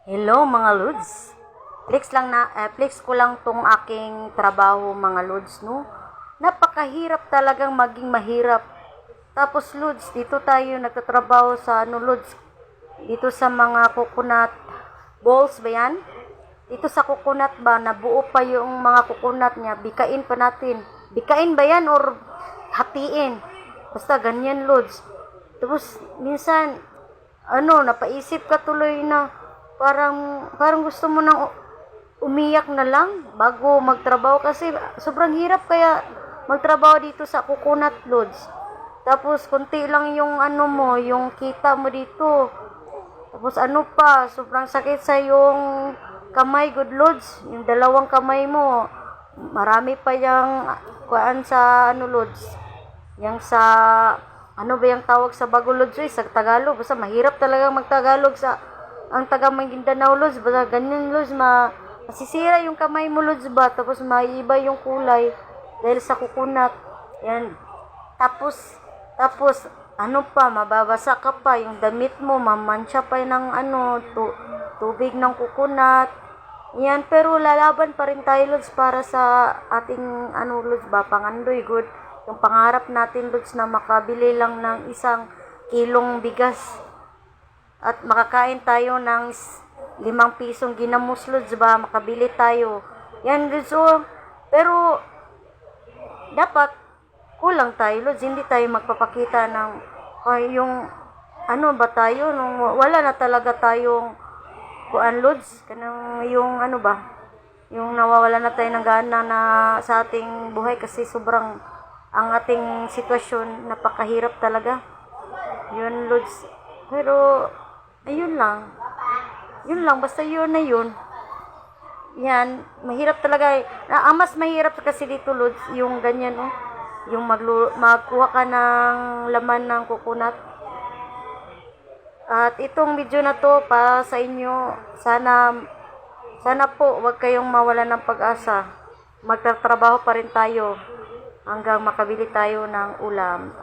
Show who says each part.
Speaker 1: Hello mga Lods. Flex ko lang tong aking trabaho mga Lods, no. Napakahirap talagang maging mahirap. Tapos Lods, dito tayo nagtatrabaho sa Lods. Dito sa mga coconut balls ba yan? Dito sa coconut ba, nabuo pa yung mga coconut niya, bikain pa natin. Bikain ba yan or hatiin? Basta ganyan Lods. Tapos minsan napaisip ka tuloy na parang gusto mo nang umiyak na lang bago magtrabaho kasi sobrang hirap kaya magtrabaho dito sa Coconut Lodge. Tapos konti lang yung yung kita mo dito. Tapos sobrang sakit sa yung kamay, good Lodge. Yung dalawang kamay mo, marami pa yung kuan sa Lodge. Yang sa ba yung tawag sa Bacolod sa Tagalog? Basta mahirap talaga magtagalog sa ang taga Maguindanao Lods. Basta ganyan Lods, masisira yung kamay mo Lods ba? Tapos maiiba yung kulay dahil sa coconut. Yan. Tapos mababasa ka pa yung damit mo, mamansya pa ng tubig ng coconut. Yan, pero lalaban pa rin tayo Lods para sa ating Lods ba? Pangandoy good. Yung pangarap natin Lods na makabili lang ng 1 kilong bigas at makakain tayo ng 5 pisong ginamos Lods ba, makabili tayo yan Lods. Pero dapat kulang tayo Lods, hindi tayo magpapakita ng yung ba tayo nung wala na talaga tayong kuan Lods, kanang yung yung nawawala na tayo ng gana na sa ating buhay kasi sobrang ang ating sitwasyon, napakahirap talaga. Yun, Lods. Pero, ayun lang. Yun lang, basta yun na yun. Yan, mahirap talaga. Ang mas mahirap kasi dito, Lods, yung ganyan, yung magkuha ka ng laman ng coconut. At itong video na to, para sa inyo, sana po, wag kayong mawala ng pag-asa. Magtatrabaho pa rin tayo hanggang makabili tayo ng ulam.